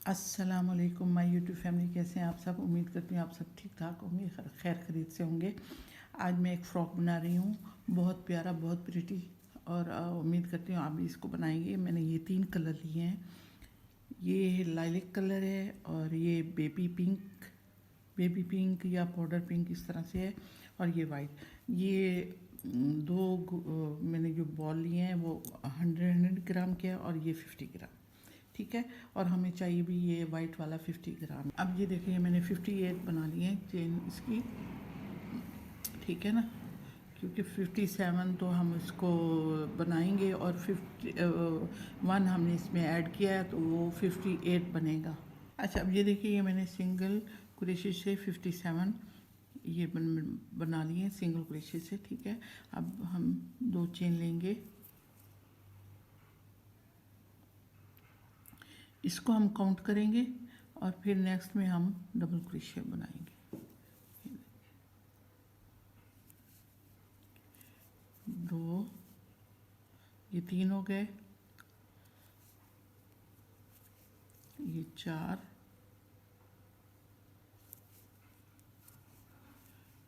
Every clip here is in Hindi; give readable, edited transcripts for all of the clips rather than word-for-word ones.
अस्सलाम वालेकुम माय यूट्यूब फैमिली, कैसे हैं आप सब। उम्मीद करती हूँ आप सब ठीक ठाक होंगे, खैर खरीद से होंगे। आज मैं एक फ़्रॉक बना रही हूँ, बहुत प्यारा, बहुत प्रिटी, और उम्मीद करती हूँ आप भी इसको बनाएंगे। मैंने ये 3 कलर लिए हैं। ये लाइलिक कलर है और ये बेबी पिंक या पाउडर पिंक इस तरह से है, और ये वाइट। ये मैंने जो बॉल लिए हैं वो 100 ग्राम के है और ये 50 ग्राम, ठीक है। और हमें चाहिए भी ये वाइट वाला 50 ग्राम। अब ये देखिए मैंने 58 बना लिए हैं चेन इसकी, ठीक है ना, क्योंकि 57 तो हम इसको बनाएंगे और 51 हमने इसमें ऐड किया है तो वो 58 बनेगा। अच्छा, अब ये देखिए ये मैंने सिंगल क्रोशे से 57 ये बना लिए हैं सिंगल क्रोशे से, ठीक है। अब हम 2 चेन लेंगे, इसको हम काउंट करेंगे और फिर नेक्स्ट में हम डबल क्रोशे बनाएंगे। दो, ये 3 हो गए, ये 4,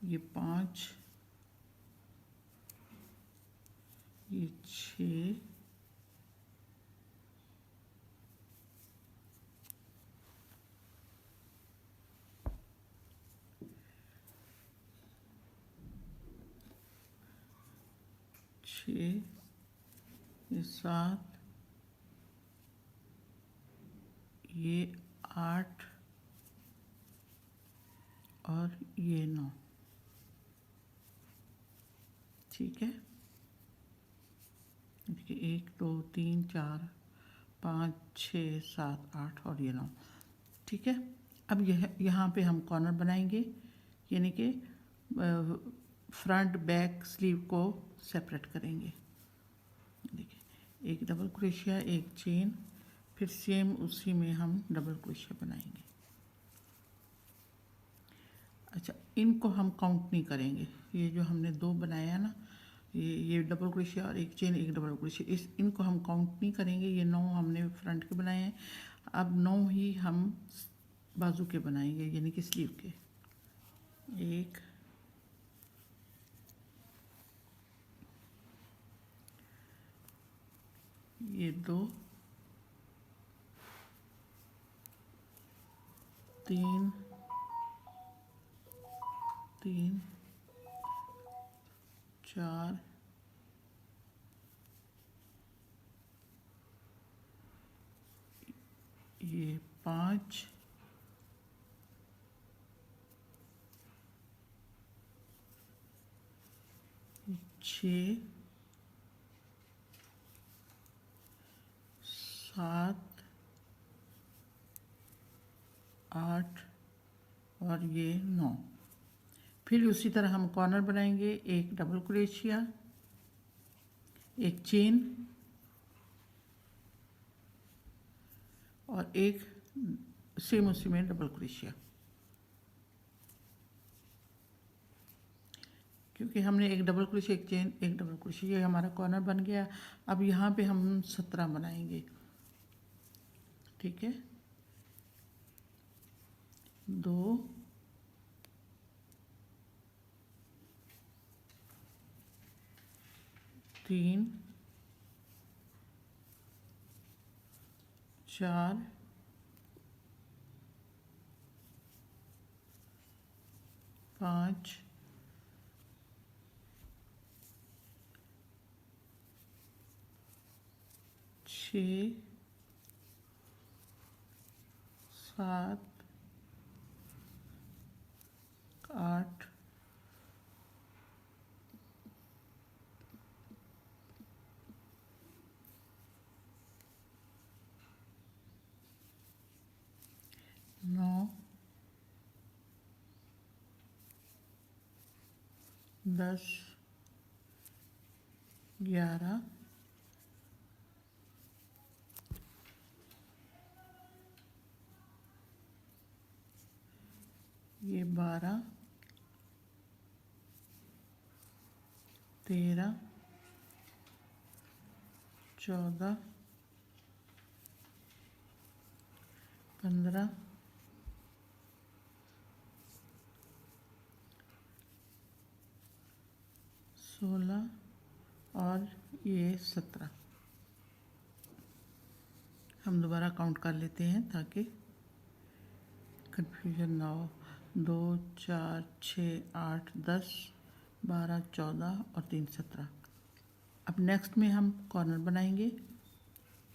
ये 5, ये 6, ये 7, ये 8 और ये 9, ठीक है। देखिए 1 2 3 4 5 6 7 8 और ये 9, ठीक है। अब यह यहाँ पे हम कॉर्नर बनाएंगे, यानी कि फ्रंट बैक स्लीव को सेपरेट करेंगे। देखिए एक डबल क्रोशिया, एक चेन, फिर सेम उसी में हम डबल क्रोशिया बनाएंगे। अच्छा, इनको हम काउंट नहीं करेंगे, ये जो हमने 2 बनाया ना, ये डबल क्रोशिया और एक चेन, एक डबल क्रोशिया, इनको हम काउंट नहीं करेंगे। ये 9 हमने फ्रंट के बनाए हैं, अब 9 ही हम बाजू के बनाएंगे, यानी कि स्लीव के। 1, ये 2, 3, 4, ये 5, 6, 7, 8 और ये 9। फिर उसी तरह हम कॉर्नर बनाएंगे, एक डबल क्रोशिया, एक चेन और एक सेम उसी में डबल क्रोशिया, क्योंकि हमने एक डबल क्रोशिया, एक चेन, एक डबल क्रोशिया, ये हमारा कॉर्नर बन गया। अब यहाँ पे हम 17 बनाएंगे, ठीक है। 2, 3, 4, 5, 6, 7, 8, 9, 10, 11, ये 12, 13, 14, 15, 16 और ये 17। हम दोबारा काउंट कर लेते हैं ताकि कन्फ्यूजन ना हो। 2, 4, 6, 8, 10, 12, 14 और 3, 17। अब नेक्स्ट में हम कॉर्नर बनाएंगे।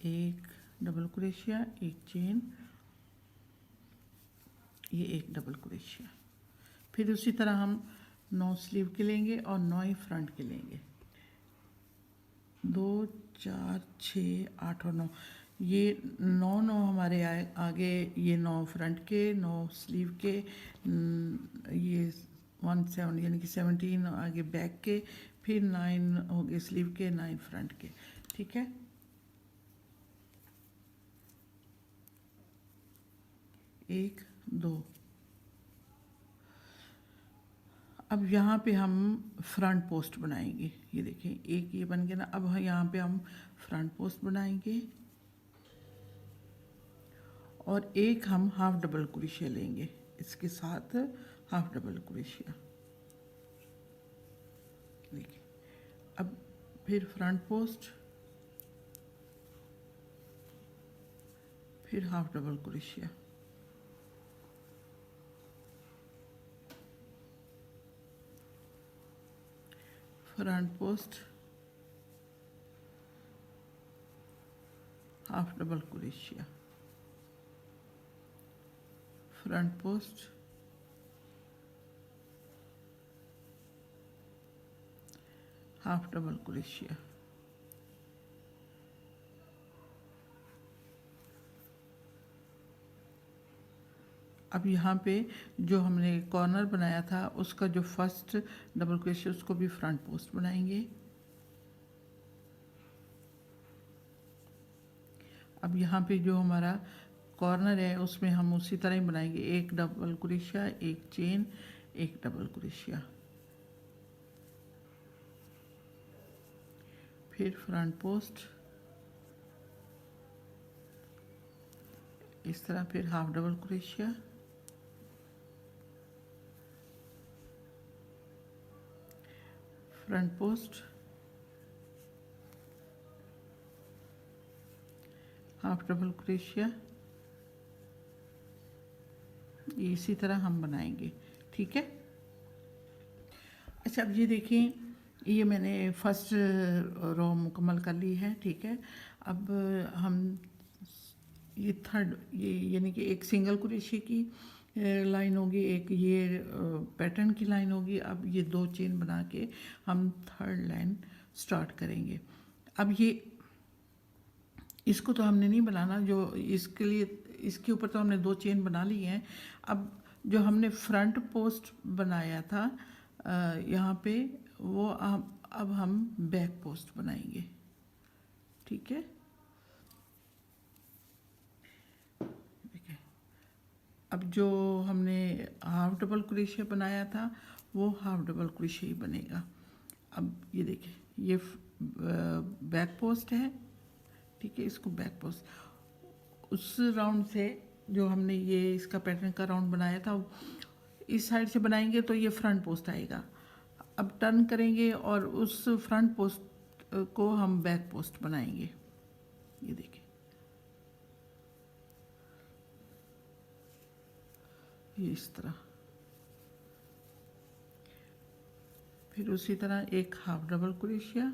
एक डबल क्रोशिया, एक चेन, ये एक डबल क्रोशिया। फिर उसी तरह हम 9 स्लीव के लेंगे और 9 ही फ्रंट के लेंगे। 2, 4, 6, 8 और 9, ये 9 हमारे आगे, ये 9 फ्रंट के, 9 स्लीव के, ये 1, 7 यानी कि 17 आगे बैक के, फिर 9 हो गए स्लीव के, 9 फ्रंट के। ठीक है, एक, 2। अब यहाँ पे हम फ्रंट पोस्ट बनाएंगे। ये देखें, एक ये बन गया ना। अब यहाँ पे हम फ्रंट पोस्ट बनाएंगे और एक हम हाफ डबल क्रोशिया लेंगे इसके साथ, हाफ डबल क्रोशिया। देखिए, अब फिर फ्रंट पोस्ट, फिर half double crochet, front post, half double crochet, front post, half double crochet. अब यहाँ पे जो हमने कॉर्नर बनाया था उसका जो फर्स्ट डबल क्रोशिया, उसको भी फ्रंट पोस्ट बनाएंगे। अब यहाँ पे जो हमारा कॉर्नर है उसमें हम उसी तरह ही बनाएंगे। एक डबल क्रोशिया, एक चेन, एक डबल क्रोशिया, फिर फ्रंट पोस्ट इस तरह, फिर half double crochet, front post, half double crochet. इसी तरह हम बनाएंगे। ठीक है, अच्छा अब ये देखें, ये मैंने फर्स्ट रो मुकम्मल कर ली है। ठीक है, अब हम ये थर्ड, ये यानी कि एक सिंगल क्रोशिया की लाइन होगी, एक ये पैटर्न की लाइन होगी। अब ये 2 चेन बना के हम थर्ड लाइन स्टार्ट करेंगे। अब ये इसको तो हमने नहीं बनाना, जो इसके लिए इसके ऊपर तो हमने 2 चेन बना ली हैं। अब जो हमने फ्रंट पोस्ट बनाया था यहाँ पे, वो अब हम बैक पोस्ट बनाएंगे। ठीक है, अब जो हमने हाफ डबल क्रोशिया बनाया था वो हाफ डबल क्रोशिया ही बनेगा। अब ये देखिए, ये बैक पोस्ट है। ठीक है, इसको बैक पोस्ट, उस राउंड से जो हमने ये इसका पैटर्न का राउंड बनाया था, इस साइड से बनाएंगे तो ये फ्रंट पोस्ट आएगा। अब टर्न करेंगे और उस फ्रंट पोस्ट को हम बैक पोस्ट बनाएंगे। ये देखिए, ये इस तरह। फिर उसी तरह एक हाफ डबल क्रोशिया,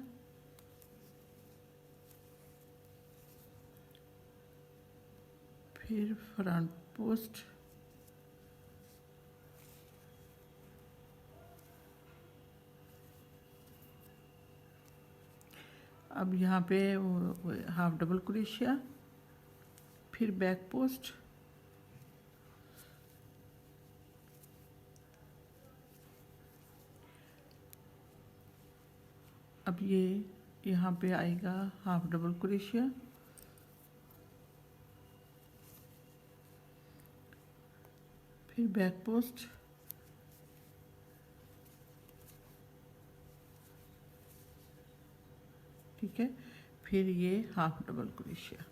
फिर फ्रंट पोस्ट, अब यहाँ पे हाफ डबल क्रोशिया, फिर बैक पोस्ट, अब ये यहाँ पे आएगा हाफ डबल क्रोशिया, फिर बैक पोस्ट, ठीक है, फिर ये हाफ डबल क्रोशिया।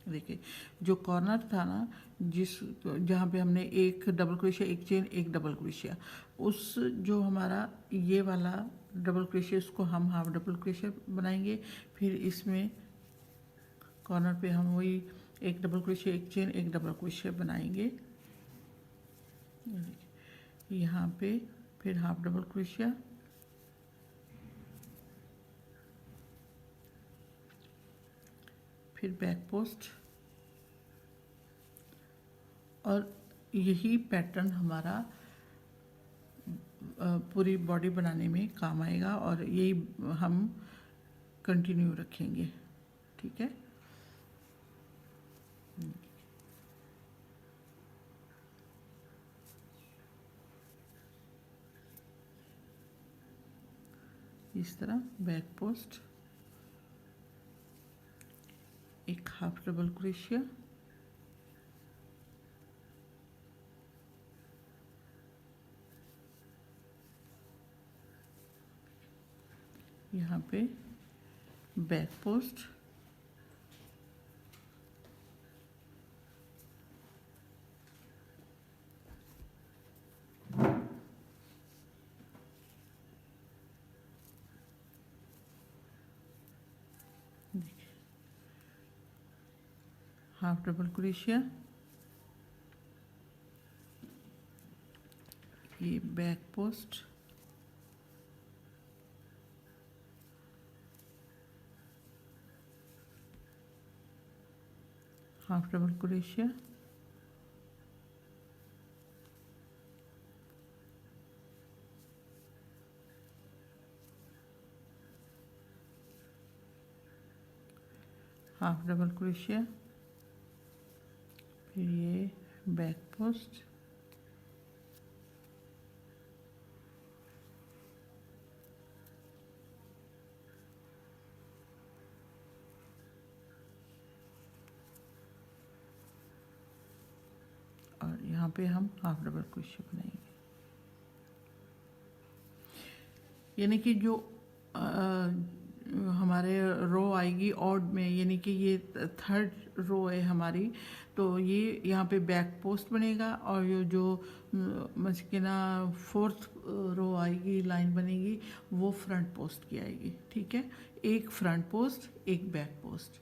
देखिए जो कॉर्नर था ना, जहाँ पे हमने एक डबल क्रोशिया, एक चेन, एक डबल क्रोशिया, उस जो हमारा ये वाला डबल क्रोशिया, उसको हम हाफ डबल क्रोशिया बनाएंगे। फिर इसमें कॉर्नर पे हम वही एक डबल क्रोशिया, एक चेन, एक डबल क्रोशिया बनाएंगे यहाँ पे। फिर हाफ डबल क्रोशिया, फिर बैक पोस्ट, और यही पैटर्न हमारा पूरी बॉडी बनाने में काम आएगा और यही हम कंटिन्यू रखेंगे। ठीक है। इस तरह बैक पोस्ट, एक हाफ डबल क्रोशिया, यहाँ पे back post, half double crochet, ये back post, half double crochet, half double crochet, फिर ये बैक पोस्ट, और यहाँ पे हम हाफ डबल क्रोशिया बनाएंगे। यानी कि जो हमारे रो आएगी ऑड में, यानी कि ये थर्ड रो है हमारी, तो ये यहाँ पे बैक पोस्ट बनेगा, और ये जो मस्किना फोर्थ रो आएगी, लाइन बनेगी, वो फ्रंट पोस्ट की आएगी। ठीक है, एक फ्रंट पोस्ट, एक बैक पोस्ट।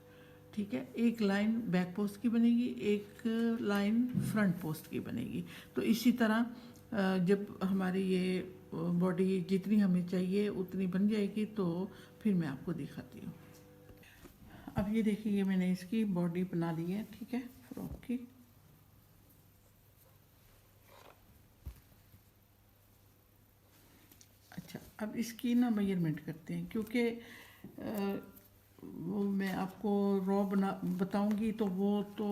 ठीक है, एक लाइन बैक पोस्ट की बनेगी, एक लाइन फ्रंट पोस्ट की बनेगी। तो इसी तरह जब हमारी ये बॉडी जितनी हमें चाहिए उतनी बन जाएगी, तो फिर मैं आपको दिखाती हूँ। अब ये देखिए, ये मैंने इसकी बॉडी बना ली है। ठीक है, फ्रॉक की। अच्छा, अब इसकी ना मेजरमेंट करते हैं, क्योंकि वो मैं आपको रॉ बताऊंगी तो वो तो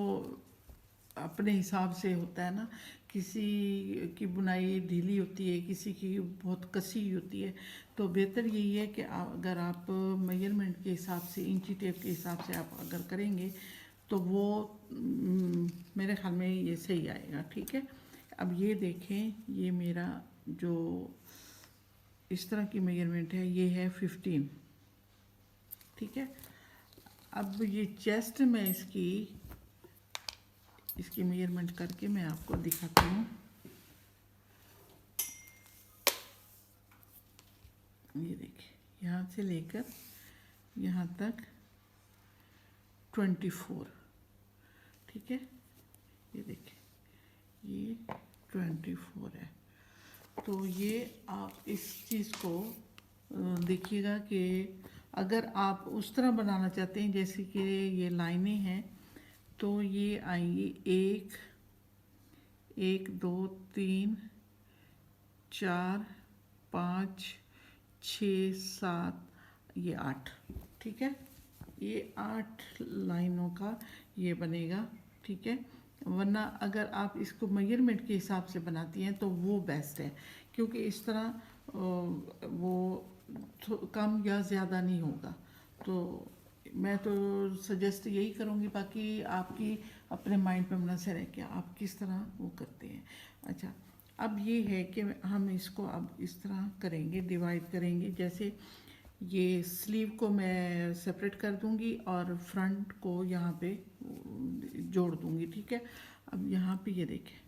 अपने हिसाब से होता है ना, किसी की बुनाई ढीली होती है, किसी की बहुत कसी होती है। तो बेहतर यही है कि अगर आप मेजरमेंट के हिसाब से, इंची टेप के हिसाब से आप अगर करेंगे तो वो मेरे ख्याल में ये सही आएगा। ठीक है, अब ये देखें, ये मेरा जो इस तरह की मेजरमेंट है, ये है 15। ठीक है, अब ये चेस्ट में इसकी मेजरमेंट करके मैं आपको दिखाती हूँ। ये देखिए, यहाँ से लेकर यहाँ तक 24। ठीक है, ये देखिए, ये 24 है। तो ये आप इस चीज़ को देखिएगा कि अगर आप उस तरह बनाना चाहते हैं जैसे कि ये लाइनें हैं, तो ये आएंगी 1 1 2 3 4 5 6 7, ये 8। ठीक है, ये 8 लाइनों का ये बनेगा। ठीक है, वरना अगर आप इसको मेजरमेंट के हिसाब से बनाती हैं तो वो बेस्ट है, क्योंकि इस तरह वो कम या ज़्यादा नहीं होगा। तो मैं तो सजेस्ट यही करूँगी, बाकी आपकी अपने माइंड पे मुनहसर है कि आप किस तरह वो करते हैं। अच्छा, अब ये है कि हम इसको अब इस तरह करेंगे, डिवाइड करेंगे। जैसे ये स्लीव को मैं सेपरेट कर दूंगी और फ्रंट को यहाँ पे जोड़ दूंगी। ठीक है, अब यहाँ पे ये देखें,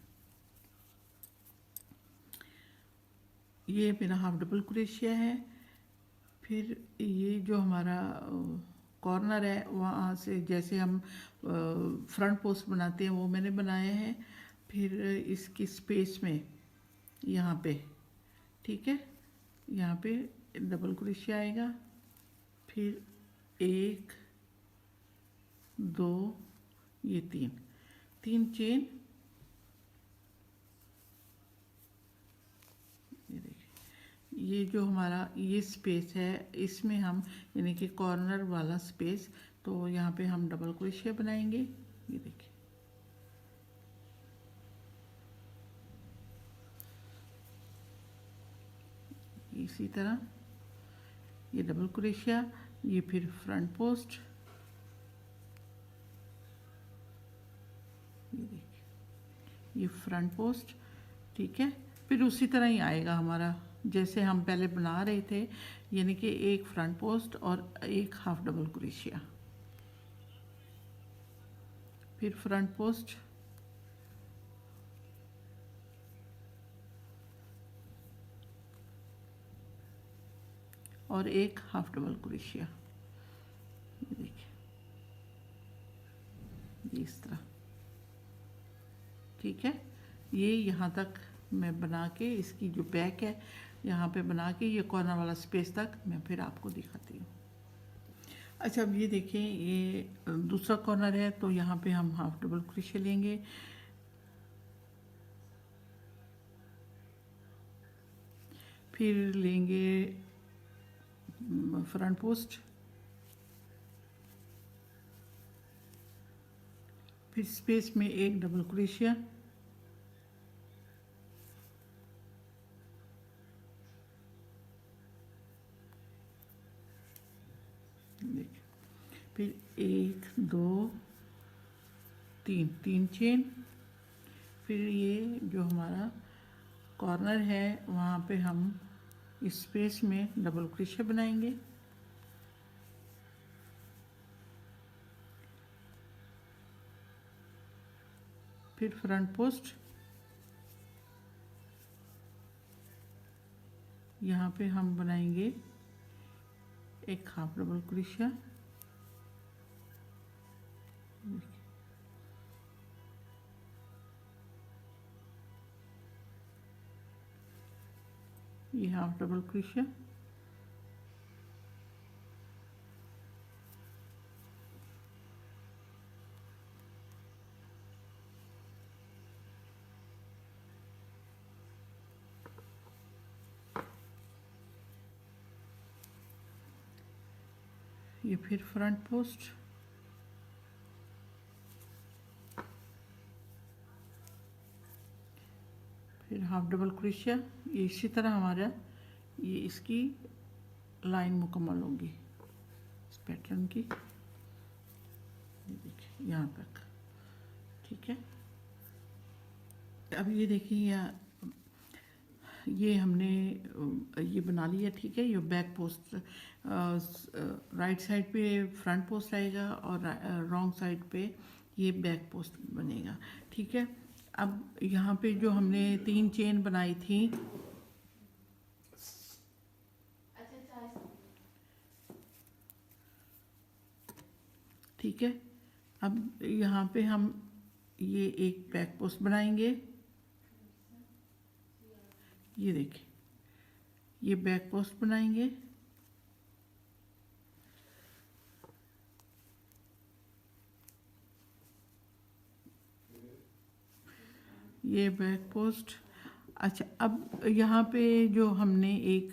ये मेरा हाफ डबल क्रोशिया है। फिर ये जो हमारा कॉर्नर है वहाँ से जैसे हम फ्रंट पोस्ट बनाते हैं वो मैंने बनाया है। फिर इसकी स्पेस में यहाँ पे, ठीक है, यहाँ पे डबल क्रोशिया आएगा। फिर 1 2 ये 3 चेन, ये देखिए, ये जो हमारा ये स्पेस है इसमें हम यानी कि कॉर्नर वाला स्पेस, तो यहाँ पे हम डबल क्रोशिया बनाएंगे। ये देखिए, इसी तरह ये डबल क्रोशिया, ये फिर फ्रंट पोस्ट, ये देखिए, ये फ्रंट पोस्ट। ठीक है, फिर उसी तरह ही आएगा हमारा जैसे हम पहले बना रहे थे, यानी कि एक फ्रंट पोस्ट और एक हाफ डबल क्रोशिया, फिर फ्रंट पोस्ट, और एक हाफ डबल क्रोशिया। ये देखिए, ये इस तरह। ठीक है, ये यहाँ तक मैं बना के इसकी जो बैक है यहाँ पे बना के ये कॉर्नर वाला स्पेस तक मैं फिर आपको दिखाती हूँ। अच्छा, अब ये देखें, ये दूसरा कॉर्नर है तो यहाँ पे हम हाफ डबल क्रोशिया लेंगे। फिर लेंगे फ्रंट पोस्ट, फिर स्पेस में एक डबल क्रोशिया, फिर 1 2 3 चेन। फिर ये जो हमारा कॉर्नर है वहाँ पे हम इस स्पेस में डबल क्रोशिया बनाएंगे। फिर फ्रंट पोस्ट, यहाँ पे हम बनाएंगे एक हाफ डबल क्रोशिया, ये हाफ डबल क्रोशिया, ये फिर फ्रंट पोस्ट, फिर हाफ डबल क्रोशिया। ये इसी तरह हमारा ये इसकी लाइन मुकम्मल होगी इस पैटर्न की। ये देखिए यहाँ तक। ठीक है, अब ये देखिए ये हमने ये बना लिया। ठीक है, ये बैक पोस्ट राइट साइड पे फ्रंट पोस्ट आएगा और रॉन्ग साइड पे ये बैक पोस्ट बनेगा। ठीक है, अब यहाँ पे जो हमने 3 चेन बनाई थी, ठीक है, अब यहाँ पे हम ये एक बैक पोस्ट बनाएंगे। ये देखिए, ये बैक पोस्ट बनाएंगे। ये बैक पोस्ट। अच्छा, अब यहाँ पे जो हमने एक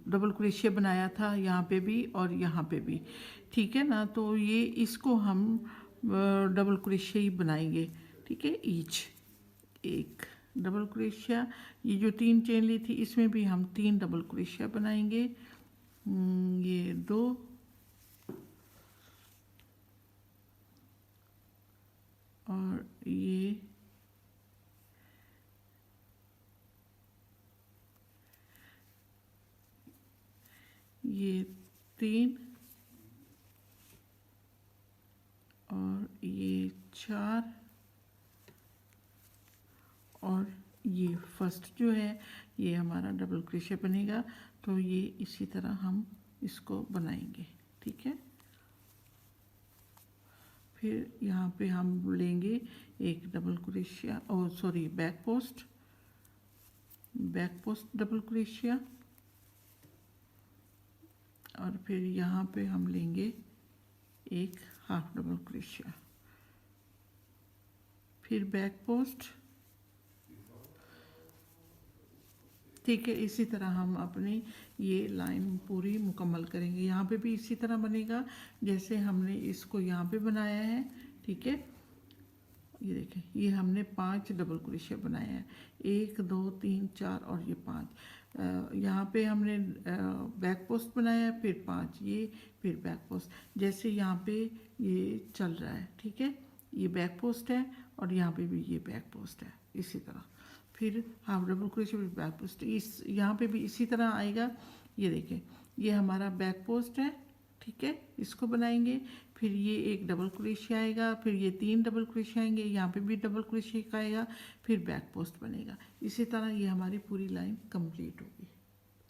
डबल क्रोशिया बनाया था यहाँ पे भी और यहाँ पे भी, ठीक है ना, तो ये इसको हम डबल क्रोशिया ही बनाएंगे। ठीक है, ईच एक डबल क्रोशिया। ये जो 3 चेन ली थी इसमें भी हम 3 डबल क्रोशिया बनाएंगे। ये 2 और ये 3 और ये 4 और ये फर्स्ट जो है ये हमारा डबल क्रोशिया बनेगा। तो ये इसी तरह हम इसको बनाएंगे, ठीक है। फिर यहाँ पे हम लेंगे एक डबल क्रोशिया और sorry back post double crochet, और फिर यहाँ पे हम लेंगे एक हाफ डबल क्रोशिया, फिर बैक पोस्ट, ठीक है। इसी तरह हम अपनी ये लाइन पूरी मुकम्मल करेंगे। यहाँ पे भी इसी तरह बनेगा जैसे हमने इसको यहाँ पे बनाया है, ठीक है। ये देखें, ये हमने 5 डबल क्रोशिया बनाया है, 1 2 3 4 और ये 5। यहाँ पे हमने बैक पोस्ट बनाया है, फिर 5 ये, फिर बैक पोस्ट, जैसे यहाँ पे ये चल रहा है, ठीक है। ये बैक पोस्ट है और यहाँ पे भी ये बैक पोस्ट है, इसी तरह। फिर हाफ डबल क्रोशिया फिर बैक पोस्ट, इस यहाँ पे भी इसी तरह आएगा। ये देखें, ये हमारा बैक पोस्ट है, ठीक है, इसको बनाएंगे। फिर ये एक डबल क्रोशिया आएगा, फिर ये 3 डबल क्रोशिया आएंगे, यहाँ पे भी डबल क्रोशिया का आएगा, फिर बैक पोस्ट बनेगा। इसी तरह ये हमारी पूरी लाइन कंप्लीट होगी।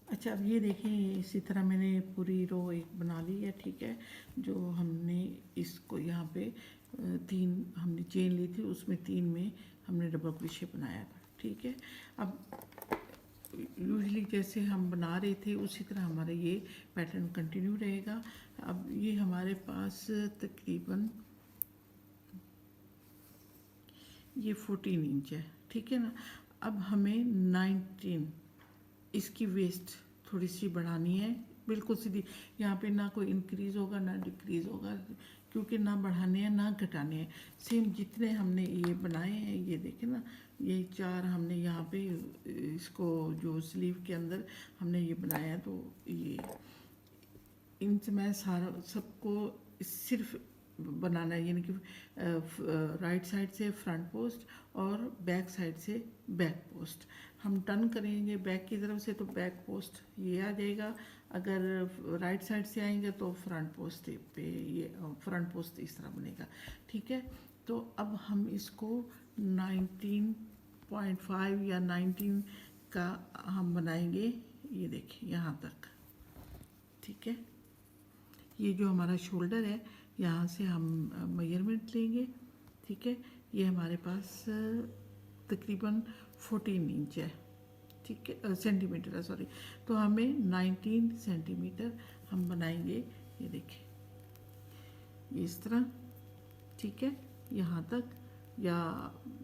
अच्छा, अब ये देखें, इसी तरह मैंने पूरी रो एक बना ली है, ठीक है। जो हमने इसको यहाँ पे 3 हमने चेन ली थी, उसमें 3 में हमने डबल क्रोशिया बनाया था, ठीक है। अब यूजली जैसे हम बना रहे थे उसी तरह हमारा ये पैटर्न कंटिन्यू रहेगा। अब ये हमारे पास तकरीबन ये 14 इंच है, ठीक है ना। अब हमें 19 इसकी वेस्ट थोड़ी सी बढ़ानी है, बिल्कुल सीधी। यहाँ पे ना कोई इंक्रीज़ होगा ना डिक्रीज़ होगा, क्योंकि ना बढ़ाने हैं ना घटाने हैं। सेम जितने हमने ये बनाए हैं, ये देखें ना, ये 4 हमने यहाँ पे इसको जो स्लीव के अंदर हमने ये बनाया है, तो ये इनसे मैं सारा सबको सिर्फ बनाना है, यानी कि राइट साइड से फ्रंट पोस्ट और बैक साइड से बैक पोस्ट। हम टर्न करेंगे बैक की तरफ से तो बैक पोस्ट ये आ जाएगा, अगर राइट साइड से आएंगे तो फ्रंट पोस्ट पे ये फ्रंट पोस्ट इस तरह बनेगा, ठीक है। तो अब हम इसको 19.5 या 19 का हम बनाएंगे, ये देखिए यहाँ तक, ठीक है। ये जो हमारा शोल्डर है यहाँ से हम मेजरमेंट लेंगे, ठीक है। ये हमारे पास तकरीबन 14 इंच है, ठीक है, सेंटीमीटर है, सॉरी। तो हमें 19 सेंटीमीटर हम बनाएंगे, ये देखिए, ये इस तरह, ठीक है, यहाँ तक, या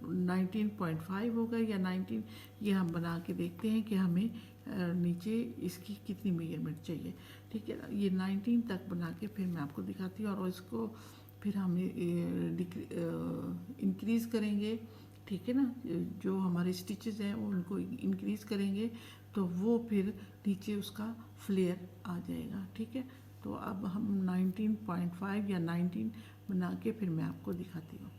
19.5 होगा या 19, ये हम बना के देखते हैं कि हमें नीचे इसकी कितनी मेजरमेंट चाहिए, ठीक है। ये 19 तक बना के फिर मैं आपको दिखाती हूँ, और इसको फिर हम इंक्रीज़ करेंगे, ठीक है ना। जो हमारे स्टिचेस हैं उनको इंक्रीज़ करेंगे तो वो फिर नीचे उसका फ्लेयर आ जाएगा, ठीक है। तो अब हम 19.5 या 19 बना के फिर मैं आपको दिखाती हूँ।